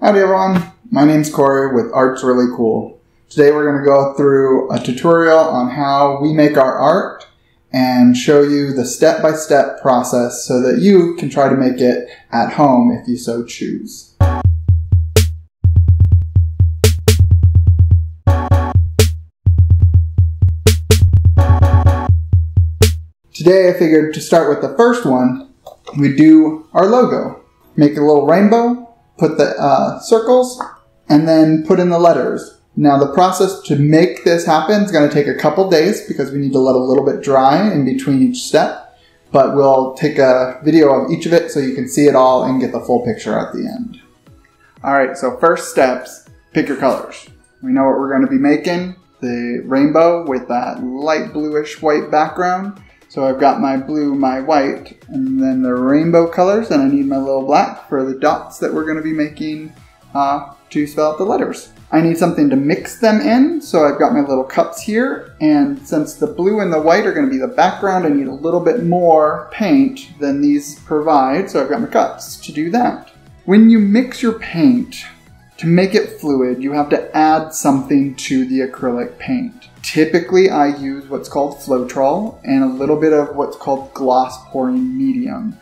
Howdy everyone, my name's Corey with Art's Really Cool. Today we're going to go through a tutorial on how we make our art and show you the step-by-step process so that you can try to make it at home if you so choose. Today I figured to start with the first one, we'd do our logo. Make a little rainbow. Put the circles, and then put in the letters. Now the process to make this happen is going to take a couple days because we need to let a little bit dry in between each step, but we'll take a video of each of it so you can see it all and get the full picture at the end. Alright, so first steps, pick your colors. We know what we're going to be making, the rainbow with that light bluish white background. So I've got my blue, my white, and then the rainbow colors, and I need my little black for the dots that we're going to be making to spell out the letters. I need something to mix them in, so I've got my little cups here, and since the blue and the white are going to be the background, I need a little bit more paint than these provide, so I've got my cups to do that. When you mix your paint, to make it fluid, you have to add something to the acrylic paint. Typically, I use what's called Floetrol and a little bit of what's called gloss pouring medium.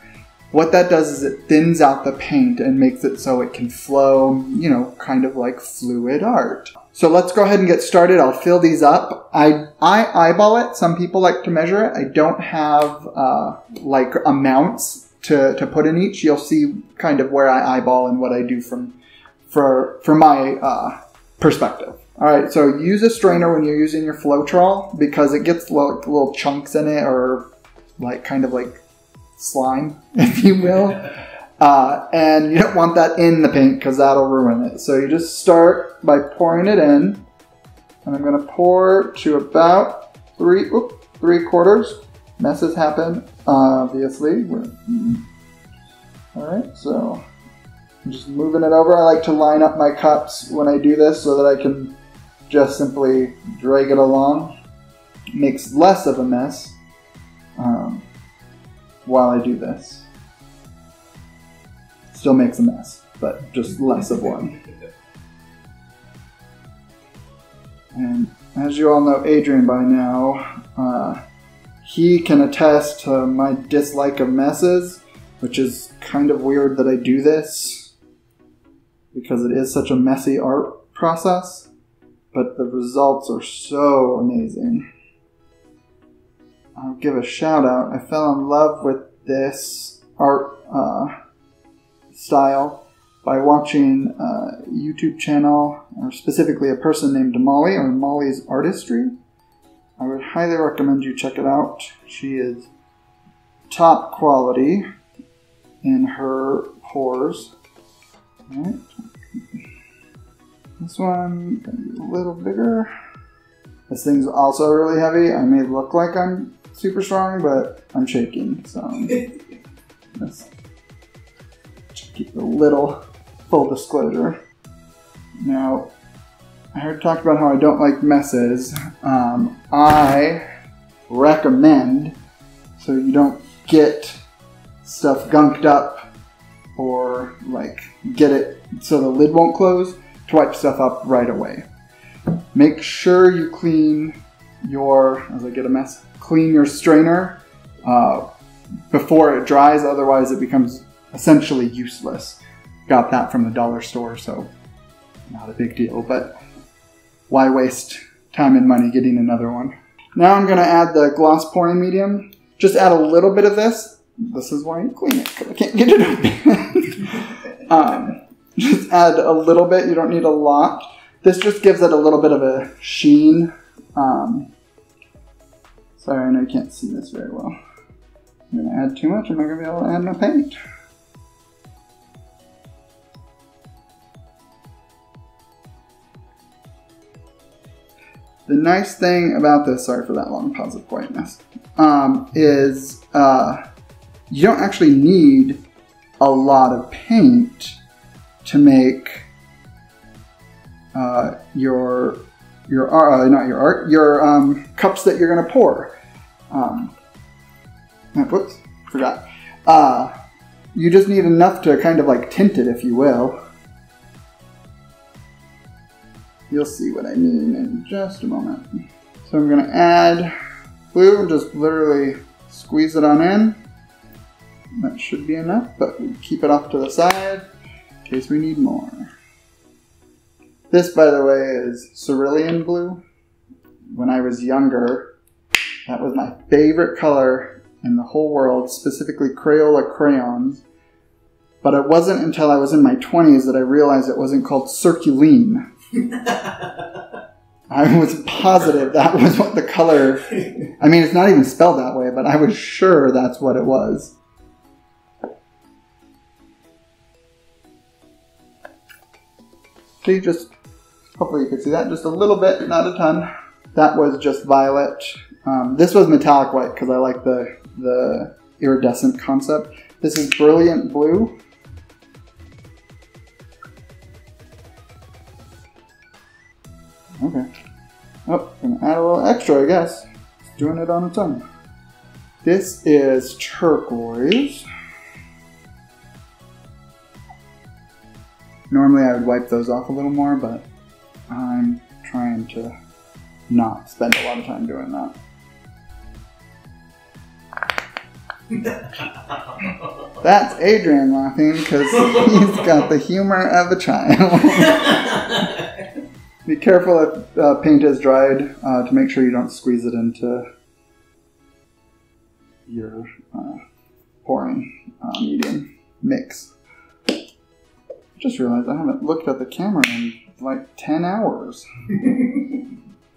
What that does is it thins out the paint and makes it so it can flow, you know, kind of like fluid art. So let's go ahead and get started. I'll fill these up. I eyeball it. Some people like to measure it. I don't have like amounts to put in each. You'll see kind of where I eyeball and what I do for my perspective. Alright, so use a strainer when you're using your Floetrol because it gets little chunks in it, or like kind of like slime, if you will. And you don't want that in the paint because that'll ruin it. So you just start by pouring it in. And I'm going to pour to about 3/4. Messes happen, obviously. Alright, so I'm just moving it over. I like to line up my cups when I do this so that I can just simply drag it along. It makes less of a mess while I do this. Still makes a mess, but just less of one. And as you all know Adrian by now, he can attest to my dislike of messes, which is kind of weird that I do this because it is such a messy art process. But the results are so amazing. I'll give a shout out. I fell in love with this art style by watching a YouTube channel, or specifically a person named Molly, or Molly's Artistry. I would highly recommend you check it out. She is top quality in her pours. All right. This one a little bigger. This thing's also really heavy. I may look like I'm super strong, but I'm shaking. So let's keep a little full disclosure. Now, I heard talk about how I don't like messes. I recommend, so you don't get stuff gunked up or like get it so the lid won't close, to wipe stuff up right away. Make sure you clean your, as I get a mess, clean your strainer before it dries, otherwise it becomes essentially useless. Got that from the dollar store, so not a big deal, but why waste time and money getting another one? Now I'm going to add the gloss pouring medium. Just add a little bit of this. This is why you clean it, because I can't get it open. Just add a little bit, you don't need a lot. This just gives it a little bit of a sheen. Sorry, I know you can't see this very well. I'm going to add too much, I'm not going to be able to add my paint. The nice thing about this, sorry for that long pause of quietness, is you don't actually need a lot of paint to make your cups that you're gonna pour. Whoops, forgot. You just need enough to kind of like tint it, if you will. You'll see what I mean in just a moment. So I'm going to add glue, just literally squeeze it on in. That should be enough, but we keep it off to the side in case we need more. This, by the way, is cerulean blue. When I was younger, that was my favorite color in the whole world, specifically Crayola crayons. But it wasn't until I was in my 20s that I realized it wasn't called circuline. I was positive that was what the color... I mean, it's not even spelled that way, but I was sure that's what it was. See, just... hopefully you can see that. Just a little bit, not a ton. That was just violet. This was metallic white because I like the iridescent concept. This is brilliant blue. Okay. Oh, gonna add a little extra, I guess. It's doing it on its own. This is turquoise. Normally I would wipe those off a little more, but I'm trying to not spend a lot of time doing that. That's Adrian laughing because he's got the humor of a child. Be careful if paint is dried to make sure you don't squeeze it into your pouring medium mix. Just realized I haven't looked at the camera in like 10 hours.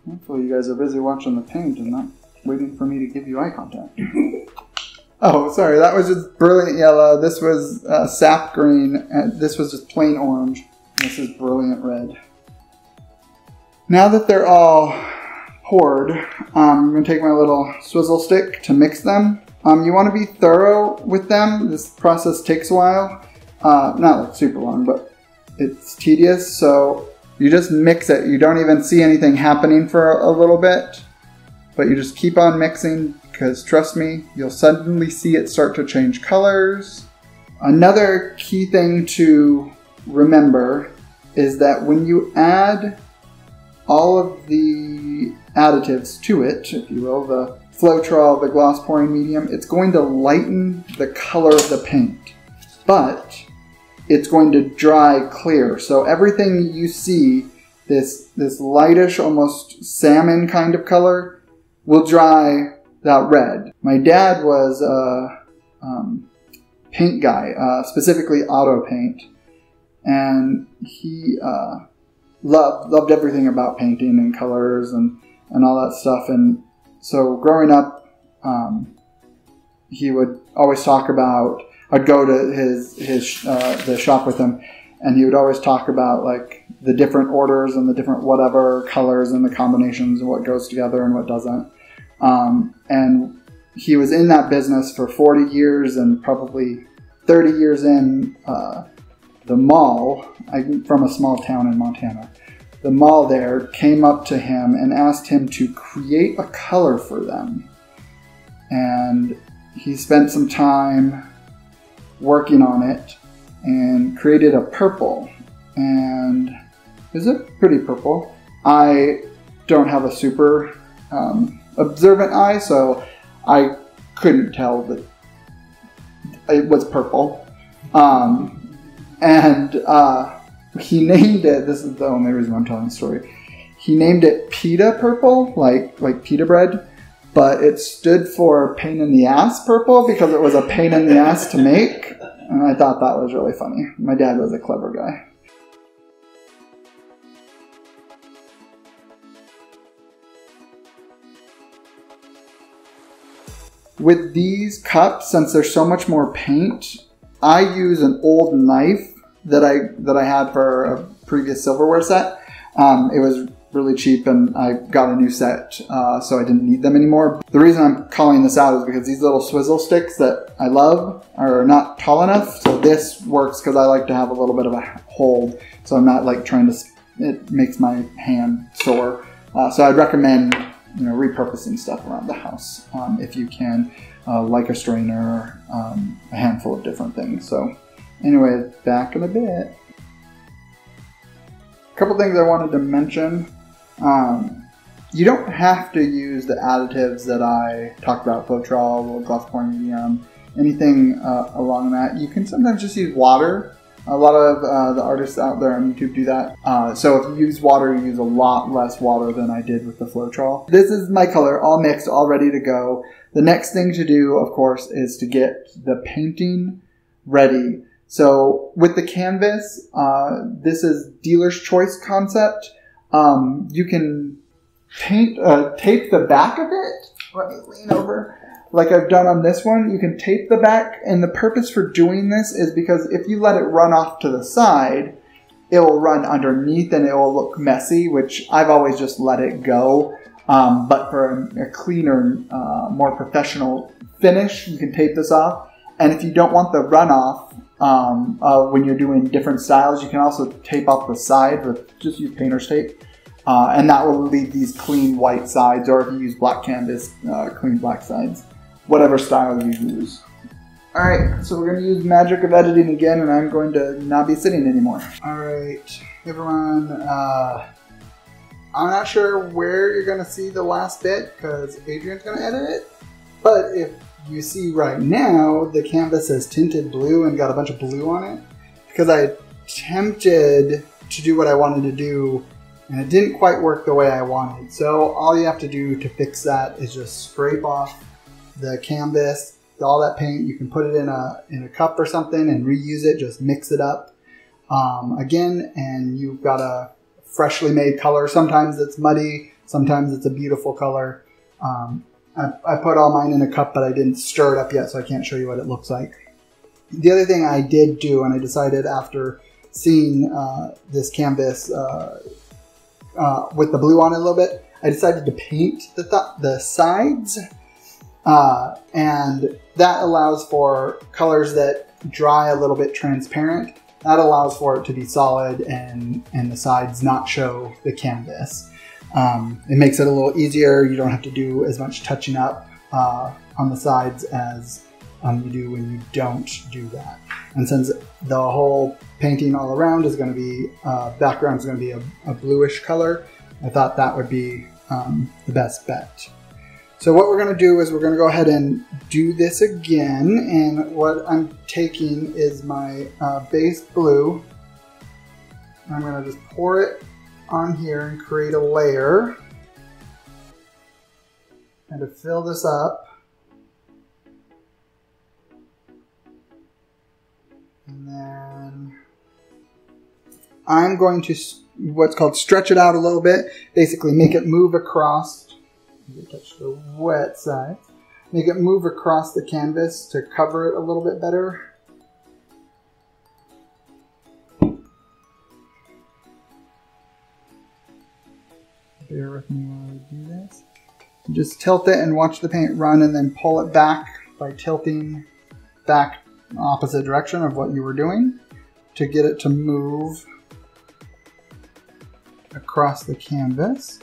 Hopefully you guys are busy watching the paint and not waiting for me to give you eye contact. Oh, sorry, that was just brilliant yellow. This was sap green, and this was just plain orange. This is brilliant red. Now that they're all poured, I'm going to take my little swizzle stick to mix them. You want to be thorough with them. This process takes a while. Not like super long, but it's tedious. So you just mix it. You don't even see anything happening for a little bit, but you just keep on mixing because trust me, you'll suddenly see it start to change colors. Another key thing to remember is that when you add all of the additives to it, if you will, the Floetrol, the gloss pouring medium, it's going to lighten the color of the paint, but it's going to dry clear. So everything you see, this lightish, almost salmon kind of color, will dry that red. My dad was a paint guy, specifically auto paint, and he loved everything about painting and colors and all that stuff. And so growing up, he would always talk about, I'd go to the shop with him, and he would always talk about like the different orders and the different whatever colors and the combinations and what goes together and what doesn't. And he was in that business for 40 years, and probably 30 years in, the mall, I'm from a small town in Montana, the mall there came up to him and asked him to create a color for them. And he spent some time working on it and created a purple. And is it pretty purple? I don't have a super observant eye, so I couldn't tell that it was purple. He named it, this is the only reason I'm telling the story, he named it pita purple, like pita bread, but it stood for pain in the ass purple because it was a pain in the ass to make, and I thought that was really funny. My dad was a clever guy. With these cups, since there's so much more paint, I use an old knife that I had for a previous silverware set. It was really cheap, and I got a new set, so I didn't need them anymore. The reason I'm calling this out is because these little swizzle sticks that I love are not tall enough, so this works because I like to have a little bit of a hold, so I'm not like trying to, it makes my hand sore. So I'd recommend, you know, repurposing stuff around the house if you can, like a strainer, a handful of different things. So anyway, back in a bit. couple things I wanted to mention. You don't have to use the additives that I talked about, Floetrol, gloss pouring medium, anything along that. You can sometimes just use water. A lot of the artists out there on YouTube do that. So if you use water, you use a lot less water than I did with the Floetrol. This is my color, all mixed, all ready to go. The next thing to do, of course, is to get the painting ready. So with the canvas, this is dealer's choice concept. You can paint, tape the back of it. Let me lean over. Like I've done on this one, you can tape the back, and the purpose for doing this is because if you let it run off to the side, it will run underneath and it will look messy, which I've always just let it go. But for a cleaner, more professional finish, you can tape this off. And if you don't want the runoff when you're doing different styles, you can also tape off the side with just use painter's tape. And that will leave these clean white sides, or if you use black canvas, clean black sides. Whatever style you use. Alright, so we're going to use magic of editing again, and I'm going to not be sitting anymore. Alright, everyone, I'm not sure where you're going to see the last bit, because Adrian's going to edit it, but if you see right now, the canvas is tinted blue and got a bunch of blue on it, because I attempted to do what I wanted to do, and it didn't quite work the way I wanted. So all you have to do to fix that is just scrape off the canvas, all that paint. You can put it in a cup or something and reuse it, just mix it up again, and you've got a freshly made color. Sometimes it's muddy, sometimes it's a beautiful color. I put all mine in a cup, but I didn't stir it up yet, so I can't show you what it looks like. The other thing I did do, and I decided after seeing this canvas with the blue on it a little bit, I decided to paint the sides. And that allows for colors that dry a little bit transparent. That allows for it to be solid and the sides not show the canvas. It makes it a little easier. You don't have to do as much touching up on the sides as you do when you don't do that. And since the whole painting all around is going to be, background is going to be a bluish color, I thought that would be the best bet. So what we're going to do is we're going to go ahead and do this again, and what I'm taking is my base blue. I'm going to just pour it on here and create a layer. And to fill this up, and then I'm going to what's called stretch it out a little bit, basically make it move across. Touch the wet side. Make it move across the canvas to cover it a little bit better. Bear with me while I do this. Just tilt it and watch the paint run, and then pull it back by tilting back opposite direction of what you were doing to get it to move across the canvas.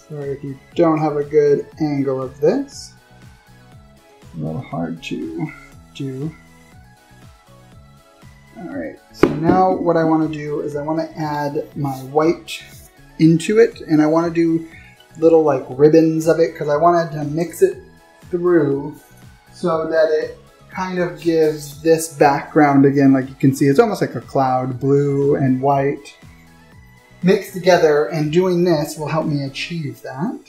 Sorry if you don't have a good angle of this. It's a little hard to do. Alright, so now what I want to do is I want to add my white into it, and I want to do little like ribbons of it because I wanted to mix it through so that it kind of gives this background again. Like you can see, it's almost like a cloud, blue and white mixed together, and doing this will help me achieve that.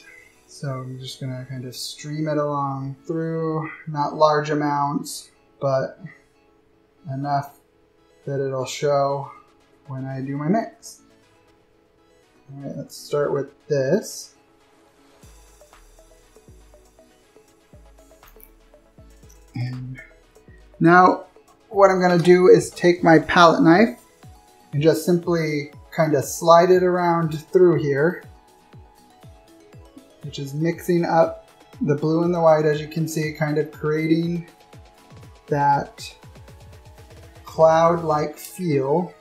So I'm just going to kind of stream it along through, not large amounts, but enough that it'll show when I do my mix. Alright, let's start with this. And now what I'm going to do is take my palette knife and just simply kind of slide it around through here, which is mixing up the blue and the white, as you can see, kind of creating that cloud-like feel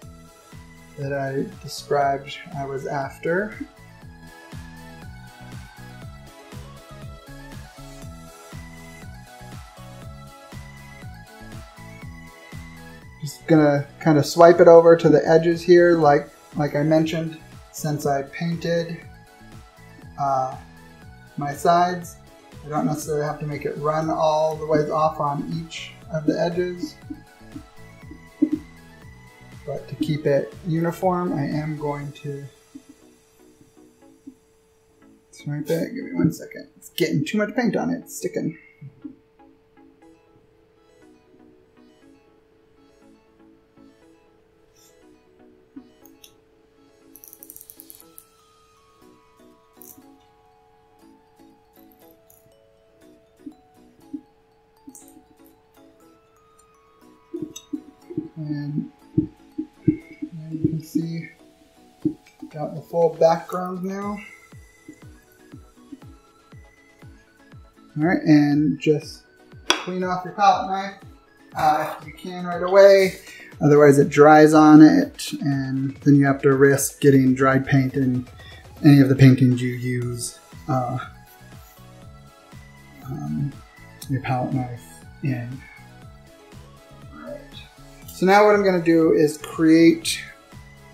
that I described I was after. Just gonna kind of swipe it over to the edges here, like I mentioned, since I painted my sides. I don't necessarily have to make it run all the way off on each of the edges. But to keep it uniform, I am going to swipe it. Give me 1 second. It's getting too much paint on it. It's sticking. And you can see, got the full background now. Alright, and just clean off your palette knife if you can right away. Otherwise it dries on it, and then you have to risk getting dried paint in any of the paintings you use your palette knife in. So now what I'm going to do is create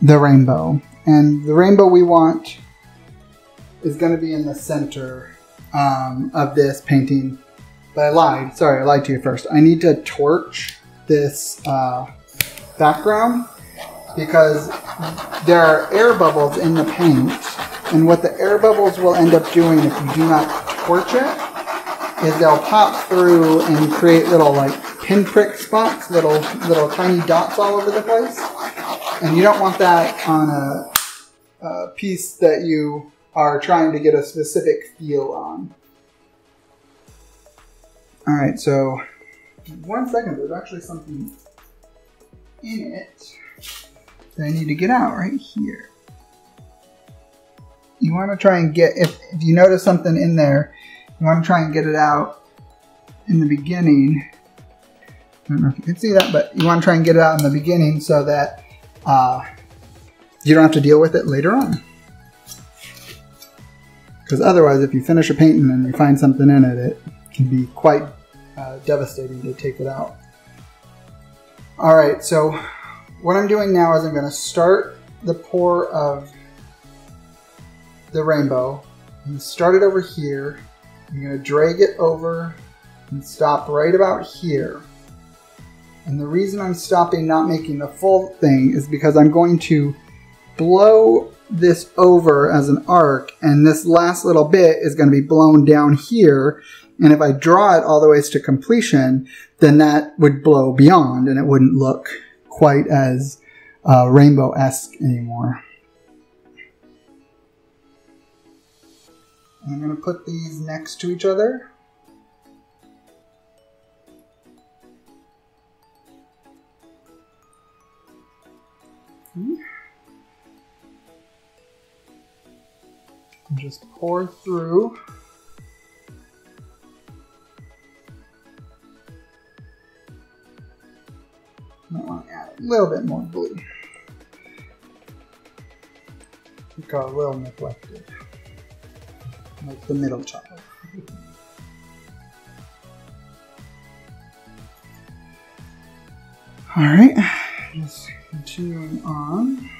the rainbow. And the rainbow we want is going to be in the center of this painting. But I lied. Sorry, I lied to you first. I need to torch this background because there are air bubbles in the paint. And what the air bubbles will end up doing if you do not torch it is they'll pop through and create little like pinprick spots, little tiny dots all over the place, and you don't want that on a piece that you are trying to get a specific feel on. Alright, so 1 second, there's actually something in it that I need to get out right here. You want to try and get, if you notice something in there, you want to try and get it out in the beginning. I don't know if you can see that, but you want to try and get it out in the beginning so that you don't have to deal with it later on. Because otherwise, if you finish a painting and you find something in it, it can be quite devastating to take it out. Alright, so what I'm doing now is I'm going to start the pour of the rainbow. I'm going to start it over here. I'm going to drag it over and stop right about here. And the reason I'm stopping, not making the full thing, is because I'm going to blow this over as an arc, and this last little bit is going to be blown down here. And if I draw it all the way to completion, then that would blow beyond, and it wouldn't look quite as rainbow-esque anymore. I'm going to put these next to each other. And just pour through. I want to add a little bit more blue. We got a little neglected, like the middle child. All right, just continuing on.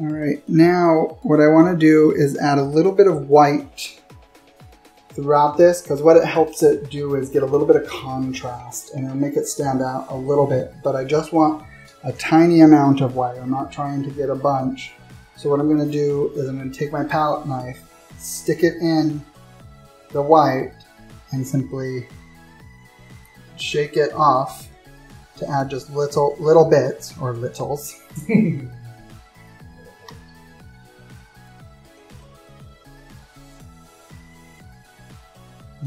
All right, now what I want to do is add a little bit of white throughout this, because what it helps it do is get a little bit of contrast and it'll make it stand out a little bit, but I just want a tiny amount of white. I'm not trying to get a bunch. So what I'm going to do is I'm going to take my palette knife stick it in the white and simply shake it off to add just little bits, or littles. And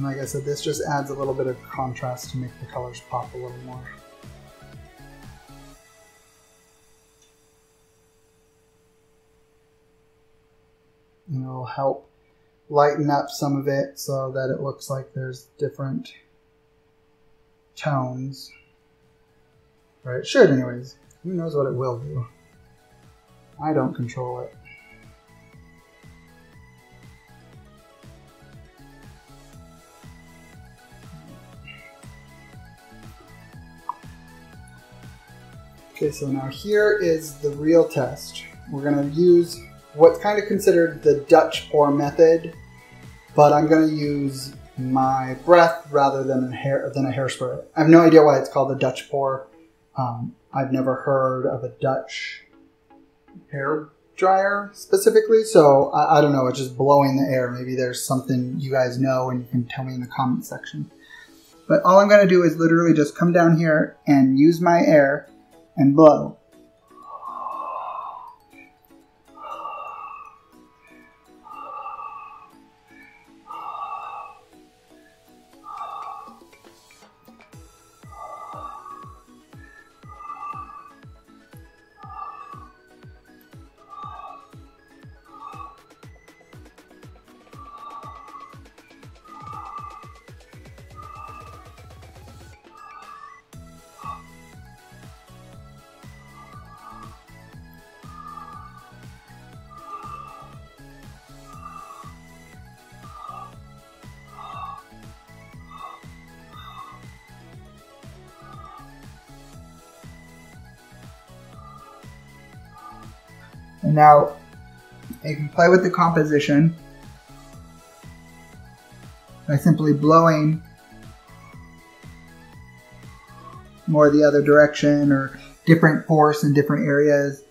like I said, this just adds a little bit of contrast to make the colors pop a little more. And it'll help lighten up some of it so that it looks like there's different tones. Or it should anyways. Who knows what it will do? I don't control it. Okay, so now here is the real test. We're going to use what's kind of considered the Dutch pour method, but I'm going to use my breath rather than a hairspray. I have no idea why it's called a Dutch pour. I've never heard of a Dutch hair dryer specifically, so I don't know. It's just blowing the air. Maybe there's something you guys know and you can tell me in the comment section. But all I'm going to do is literally just come down here and use my air and blow. And now you can play with the composition by simply blowing more the other direction or different force in different areas.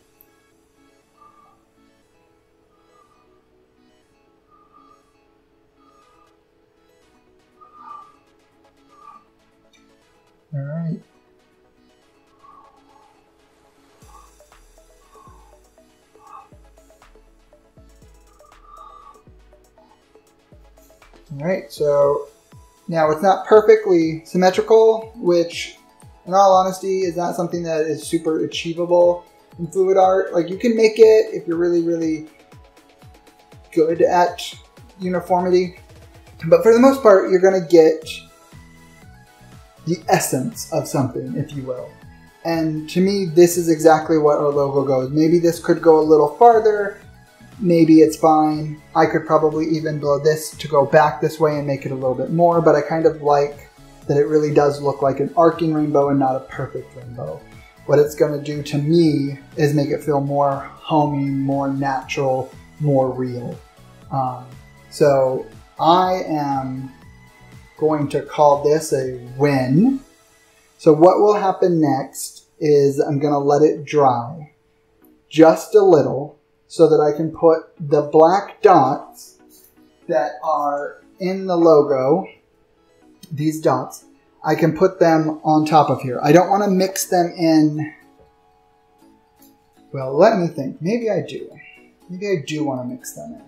All right. Alright, so now it's not perfectly symmetrical, which in all honesty is not something that is super achievable in fluid art. Like, you can make it if you're really, really good at uniformity, but for the most part you're going to get the essence of something, if you will. And to me, this is exactly what our logo goes. Maybe this could go a little farther. Maybe it's fine. I could probably even blow this to go back this way and make it a little bit more, but I kind of like that it really does look like an arcing rainbow and not a perfect rainbow. What it's going to do to me is make it feel more homey, more natural, more real. So I am going to call this a win. So what will happen next is I'm going to let it dry just a little, so that I can put the black dots that are in the logo, these dots, I can put them on top of here. I don't want to mix them in. Well, let me think. Maybe I do. Maybe I do want to mix them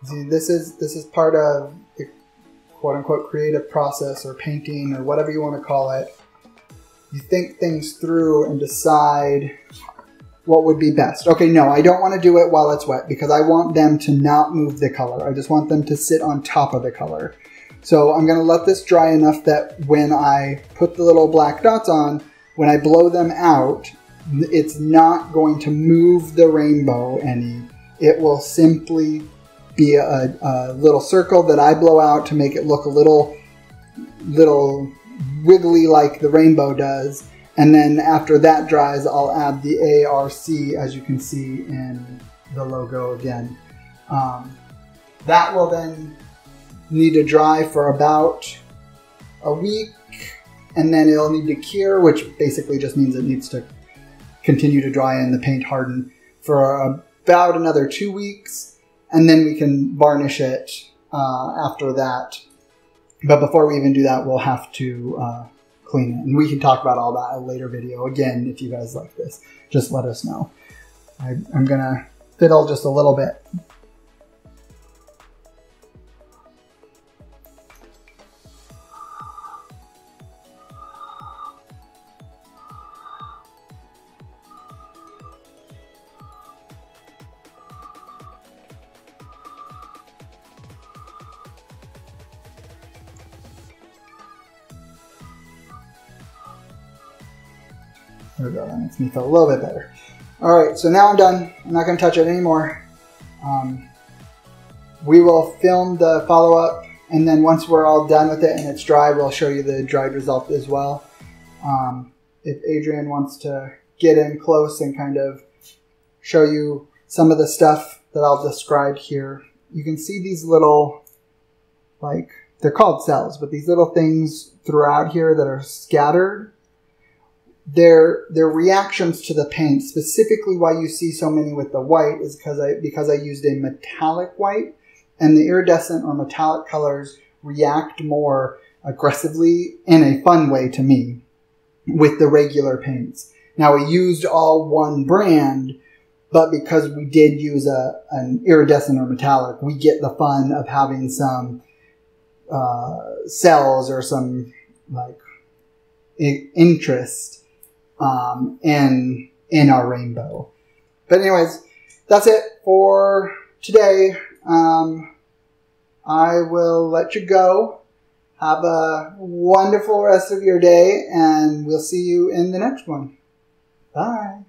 in. See, this is part of the quote-unquote creative process, or painting, or whatever you want to call it. You think things through and decide what would be best. Okay, no, I don't want to do it while it's wet because I want them to not move the color. I just want them to sit on top of the color. So I'm going to let this dry enough that when I put the little black dots on, when I blow them out, it's not going to move the rainbow any. It will simply be a little circle that I blow out to make it look a little wiggly like the rainbow does. And then after that dries, I'll add the ARC, as you can see in the logo again. That will then need to dry for about a week, and then it'll need to cure, which basically just means it needs to continue to dry and the paint harden for about another 2 weeks. and then we can varnish it after that. But before we even do that, we'll have to clean it. And we can talk about all that in a later video. Again, if you guys like this, just let us know. I'm going to fiddle just a little bit. There we go, that makes me feel a little bit better. Alright, so now I'm done. I'm not going to touch it anymore. We will film the follow-up, and then once we're all done with it and it's dry, we'll show you the dried result as well. If Adrian wants to get in close and kind of show you some of the stuff that I'll describe here, you can see these little, like, they're called cells, but these little things throughout here that are scattered. Their reactions to the paint, specifically why you see so many with the white, is because I used a metallic white, and the iridescent or metallic colors react more aggressively in a fun way to me with the regular paints. Now, we used all one brand, but because we did use an iridescent or metallic, we get the fun of having some cells or some like interest in our rainbow. But anyways, that's it for today. I will let you go. Have a wonderful rest of your day, and we'll see you in the next one. Bye.